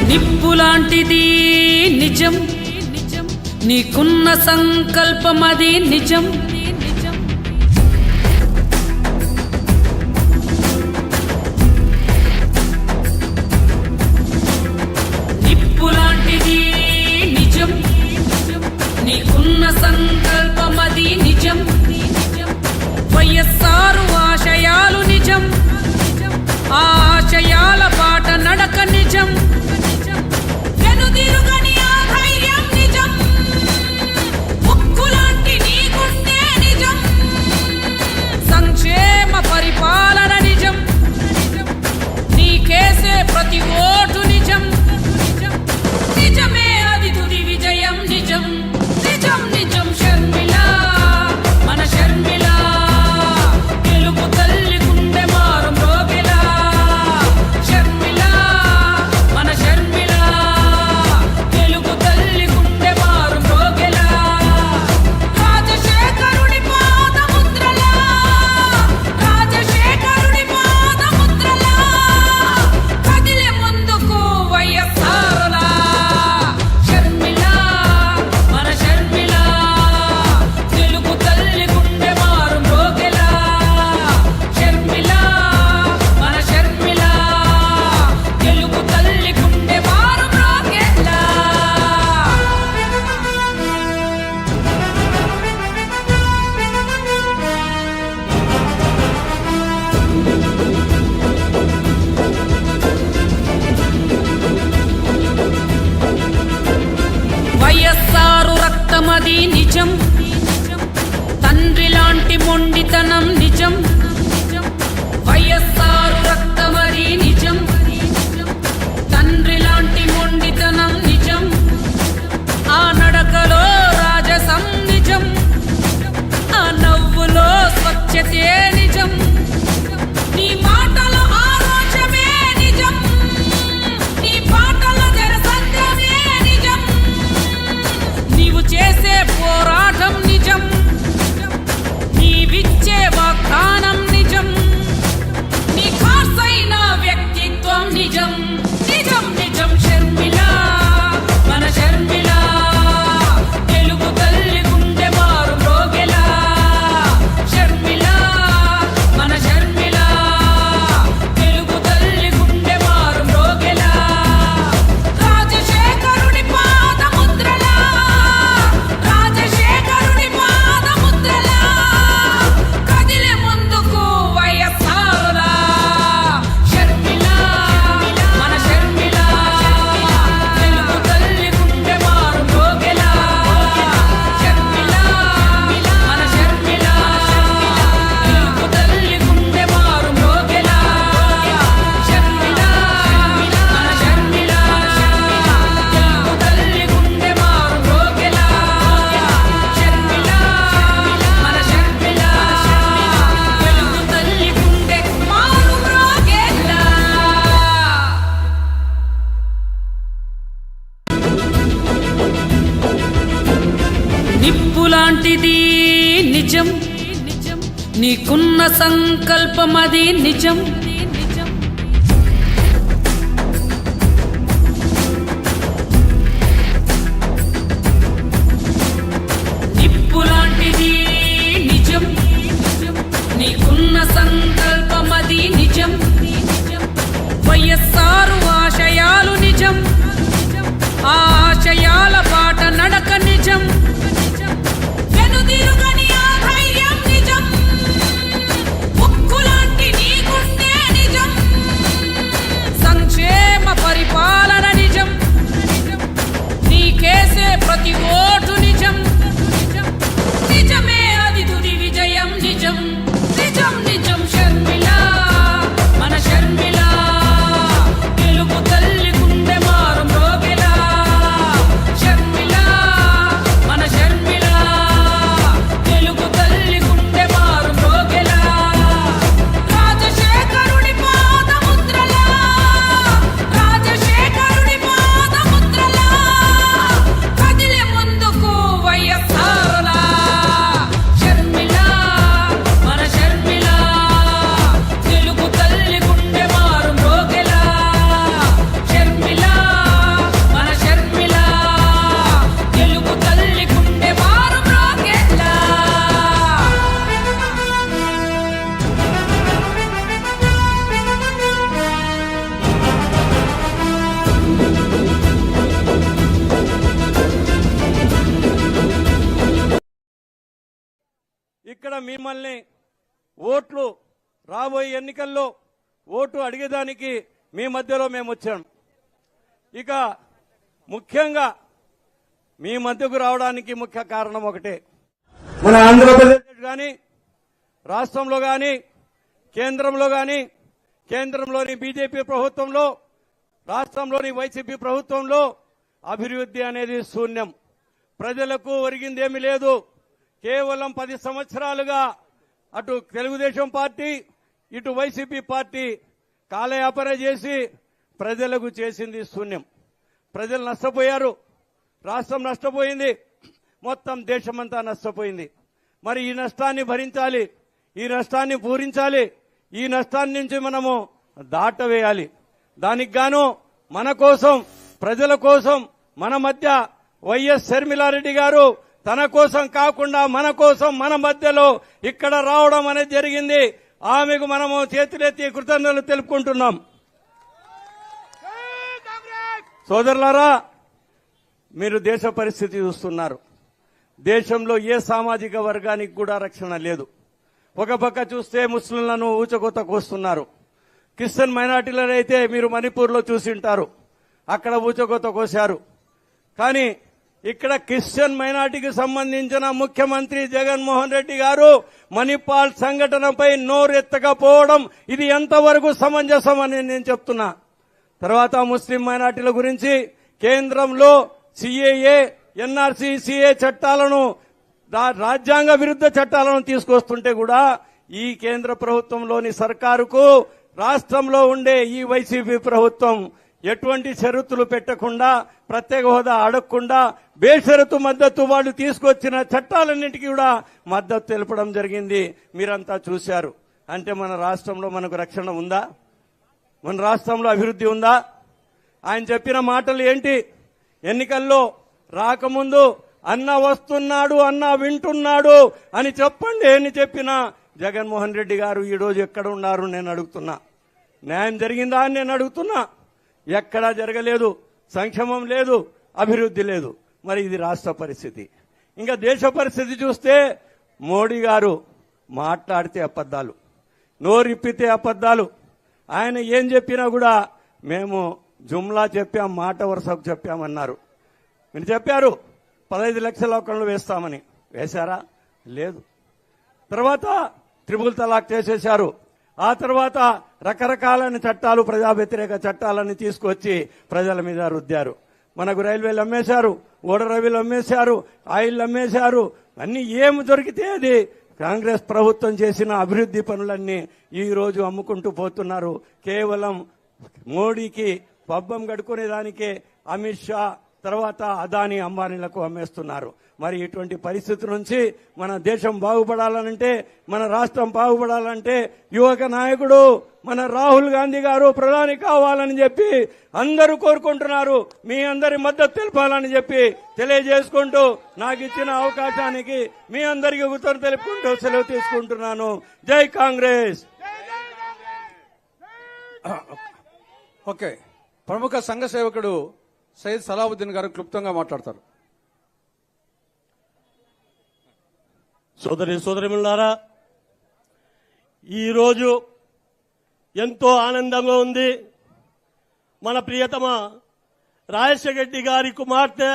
నిప్పులాంటిది నిజం, నీకున్న సంకల్పమది నిజం. నిప్పులాంటిది నిజం, నీకున్న సంకల్పమది నిజం. వైఎస్ఆర్ ఆశయాలు నిజం, ఆ ఆశయాల బాట నడక నిజం. వెనుదిరుగని ఆ ధైర్యం నిజం, ఉక్కులాంటి నీ గుండె నిజం. సంక్షేమ పరిపాలన నిజం, నీకేసే ప్రతి ఓటు నిజం. నిజమే అది తుది విజయం నిజం. నిజం నిజం షర్మిల, మన షర్మిల, తెలుగు తల్లి గుండె మారు మ్రోగెలా. షర్మిల, మన షర్మిల, తెలుగు తల్లి గుండె మారు మ్రోగెలా. రాజశేఖరుడి పాదముద్రలా, రాజశేఖరుడి పాదముద్రలా, కదిలే ముందుకు వైఎస్ఆర్లా. షర్మిల, మన షర్మిల, తెలుగు తల్లి గుండె మారు మ్రోగెలా. షర్మిల, మన షర్మిల, తెలుగు తల్లి గుండె మారు మ్రోగెలా. వైఎస్ఆర్ రక్తమది నిజం, తండ్రి లాంటి మొండితనం నిజం. వైఎస్ఆర్ రక్తమది నిజం, తండ్రి లాంటి మొండితనం నిజం. ఆ నడకలో రాజసం నిజం, ఆ నవ్వులో స్వచ్ఛతే నిజం. నీ మాటలో ఆరోచమే నిజం, నీ పాటలో జనసంద్రమే నిజం. నీవు చేసే పోరాటం నిజం, నీవిచ్చే వాగ్దానం నిజం. నీ ఖాసైన వ్యక్తిత్వం నిజం. నిజం నిజం షర్మిల, మన షర్మిల, తెలుగు తల్లి గుండె మారు మ్రోగెలా. షర్మిల, మన షర్మిల, తెలుగు తల్లి గుండె మారు మ్రోగెలా. రాజశేఖరుడి పాదముద్రలా, రాజశేఖరుడి పాదముద్రలా, కదిలే ముందుకు వైఎస్ఆర్లా. షర్మిల, మన షర్మిల, తెలుగు తల్లి గుండె మారు మ్రోగెలా. షర్మిల, మన షర్మిల, తెలుగు తల్లి గుండె మారు మ్రోగెలా. షర్మిల, మన షర్మిల, తెలుగు తల్లి గుండె మారు మ్రోగెలా. షర్మిల, మన షర్మిల, తెలుగు తల్లి గుండె మారు మ్రోగెలా. నిప్పులాంటిది నిజం, నీకున్న సంకల్పమది నిజం. నిప్పులాంటిది నిజం, నీకున్న సంకల్పమది నిజం. వైఎస్ఆర్ ఆశయాలు నిజం, ఆ ఆశయాల బాట నడక నిజం. వెనుదిరుగని ఆ ధైర్యం నిజం, ఉక్కులాంటి నీ గుండె మిమ్మల్ని ఓట్లు రాబోయే ఎన్నికల్లో ఓటు అడిగేదానికి మీ మధ్యలో మేము వచ్చాం. ఇక ముఖ్యంగా మీ మధ్యకు రావడానికి ముఖ్య కారణం ఒకటే, మన ఆంధ్రప్రదేశ్ కానీ రాష్ట్రంలో కానీ కేంద్రంలో కానీ, కేంద్రంలోని బీజేపీ ప్రభుత్వంలో రాష్ట్రంలోని వైసీపీ ప్రభుత్వంలో అభివృద్ధి అనేది శూన్యం. ప్రజలకు ఒరిగిందేమీ లేదు. కేవలం 10 సంవత్సరాలుగా అటు తెలుగుదేశం పార్టీ ఇటు వైసీపీ పార్టీ కాలయాపన చేసి ప్రజలకు చేసింది శూన్యం. ప్రజలు నష్టపోయారు, రాష్ట్రం నష్టపోయింది, మొత్తం దేశమంతా నష్టపోయింది. మరి ఈ నష్టాన్ని భరించాలి, ఈ నష్టాన్ని పూరించాలి, ఈ నష్టాన్ని నుంచి మనము దాటవేయాలి. దానికి గాను మన కోసం, ప్రజల కోసం మన మధ్య వైఎస్ షర్మిలారెడ్డి గారు తన కోసం కాకుండా మన కోసం మన మధ్యలో ఇక్కడ రావడం అనేది జరిగింది. ఆమెకు మనము చేతులెత్తి కృతజ్ఞతలు తెలుపుకుంటున్నాం. సోదరులారా, మీరు దేశ పరిస్థితి చూస్తున్నారు. దేశంలో ఏ సామాజిక వర్గానికి కూడా రక్షణ లేదు. ఒక పక్క చూస్తే ముస్లింలను ఊచకోత కోస్తున్నారు. క్రిస్టియన్ మైనార్టీలను అయితే మీరు మణిపూర్లో చూసింటారు, అక్కడ ఊచకోత కోశారు. కానీ ఇక్కడ క్రిస్టియన్ మైనార్టీకి సంబంధించిన ముఖ్యమంత్రి జగన్మోహన్ రెడ్డి గారు మణిపాల్ సంఘటనపై నోరెత్తకపోవడం ఇది ఎంతవరకు సమంజసం అని నేను చెప్తున్నా. తర్వాత ముస్లిం మైనార్టీల గురించి కేంద్రంలో సిఏఏ, ఎన్ఆర్సీ, సిఏ చట్టాలను, రాజ్యాంగ విరుద్ధ చట్టాలను తీసుకొస్తుంటే కూడా ఈ కేంద్ర ప్రభుత్వంలోని సర్కారుకు రాష్ట్రంలో ఉండే ఈ వైసీపీ ప్రభుత్వం ఎటువంటి షరతులు పెట్టకుండా, ప్రత్యేక హోదా అడగకుండా బేషరతు మద్దతు వాళ్ళు తీసుకొచ్చిన చట్టాలన్నింటికీ కూడా మద్దతు తెలపడం జరిగింది. మీరంతా చూశారు. అంటే మన రాష్ట్రంలో మనకు రక్షణ ఉందా? మన రాష్ట్రంలో అభివృద్ధి ఉందా? ఆయన చెప్పిన మాటలు ఏంటి? ఎన్నికల్లో రాకముందు అన్న వస్తున్నాడు, అన్న వింటున్నాడు అని చెప్పండి అని చెప్పిన జగన్మోహన్ రెడ్డి గారు ఈరోజు ఎక్కడ ఉన్నారు నేను అడుగుతున్నా. న్యాయం జరిగిందా అని నేను అడుగుతున్నా. ఎక్కడా జరగలేదు. సంక్షేమం లేదు, అభివృద్ధి లేదు. మరి ఇది రాష్ట్ర పరిస్థితి. ఇంకా దేశ పరిస్థితి చూస్తే మోడీ గారు మాట్లాడితే అబద్ధాలు, నోరిప్పితే అబద్ధాలు. ఆయన ఏం చెప్పినా కూడా మేము జుమ్లా చెప్పాం, మాట వరుసకు చెప్పామన్నారు. మీరు చెప్పారు 15 లక్షల అకౌంట్లు వేస్తామని. వేశారా? లేదు. తర్వాత త్రిపుల్ తలాక్ చేసేశారు. ఆ తర్వాత రకరకాలైన చట్టాలు, ప్రజా వ్యతిరేక చట్టాలని తీసుకొచ్చి ప్రజల మీద రుద్దారు. మనకు రైల్వేలు అమ్మేశారు, ఓడరవిలు అమ్మేశారు, ఆయిల్ అమ్మేశారు. అన్ని ఏమి దొరికితే అది కాంగ్రెస్ ప్రభుత్వం చేసిన అభివృద్ధి పనులన్నీ ఈ రోజు అమ్ముకుంటూ పోతున్నారు. కేవలం మోడీకి పబ్బం గడుకునేదానికే అమిత్ షా, తర్వాత అదానీ, అంబానీలకు అమ్మేస్తున్నారు. మరి ఇటువంటి పరిస్థితి నుంచి మన దేశం బాగుపడాలంటే, మన రాష్ట్రం బాగుపడాలంటే యువక నాయకుడు మన రాహుల్ గాంధీ గారు ప్రధాని కావాలని చెప్పి అందరూ కోరుకుంటున్నారు. మీ అందరి మద్దతు తెలపాలని చెప్పి తెలియజేసుకుంటూ నాకు ఇచ్చిన అవకాశానికి మీ అందరికీ ఉత్తరం తెలుపుకుంటూ సెలవు తీసుకుంటున్నాను. జై కాంగ్రెస్. ఓకే, ప్రముఖ సంఘ సేవకుడు సయ్యద్ సలావుద్దీన్ గారు క్లుప్తంగా మాట్లాడతారు. సోదరిమణులారా, ఈరోజు ఎంతో ఆనందంగా ఉంది. మన ప్రియతమ రాజశేఖర గారి కుమార్తె,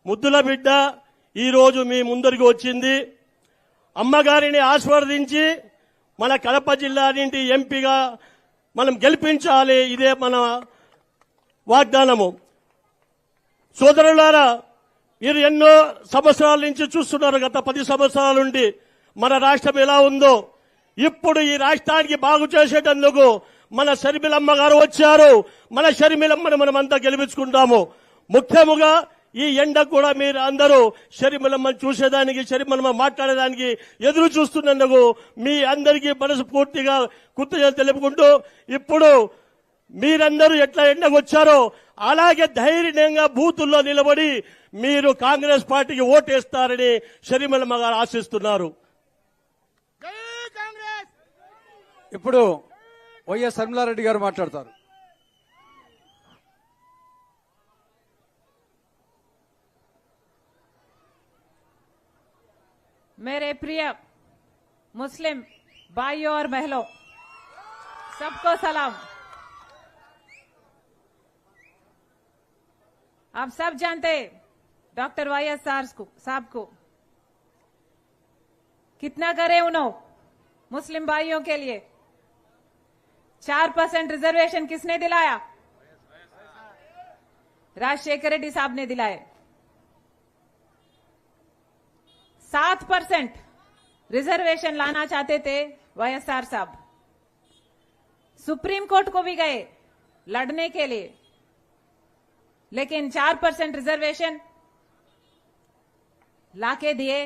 ముద్దుల బిడ్డ ఈరోజు మీ ముందరికి వచ్చింది. అమ్మగారిని ఆశీర్వదించి మన కడప జిల్లా నుండి ఎంపీగా మనం గెలిపించాలి. ఇదే మన వాగ్దానము. సోదరులారా, మీరు ఎన్నో సంవత్సరాల నుంచి చూస్తున్నారు. గత 10 సంవత్సరాల నుండి మన రాష్ట్రం ఎలా ఉందో. ఇప్పుడు ఈ రాష్ట్రానికి బాగు చేసేటందుకు మన షర్మిలమ్మ గారు వచ్చారు. మన షర్మిలమ్మను మనమంతా గెలిపించుకుంటాము. ముఖ్యముగా ఈ ఎండ కూడా మీరు అందరూ షర్మిలమ్మను చూసేదానికి, షర్మిలమ్మ మాట్లాడేదానికి ఎదురు చూస్తున్నందుకు మీ అందరికీ మనస్ఫూర్తిగా కృతజ్ఞతలు తెలుపుకుంటూ, ఇప్పుడు మీరందరూ ఎట్లా ఎండకు వచ్చారో అలాగే ధైర్యంగా బూతుల్లో నిలబడి మీరు కాంగ్రెస్ పార్టీకి ఓటేస్తారని షర్మిలమ్మ గారు ఆశిస్తున్నారు. ఇప్పుడు వైఎస్ షర్మిలారెడ్డి గారు మాట్లాడతారు. मेरे प्रिय मुस्लिम भाइयों और बहनों, सबको सलाम। आप सब जानते हैं डॉक्टर YSR साहब को कितना करे उन्होंने मुस्लिम भाइयों के लिए। 4% रिजर्वेशन किसने दिलाया? राजशेखर रेड्डी साहब ने दिलाए। 7% रिजर्वेशन लाना चाहते थे YSR साहब। सुप्रीम कोर्ट को भी गए लड़ने के लिए, लेकिन 4% रिजर्वेशन लाके दिए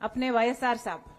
अपने YSR साहब।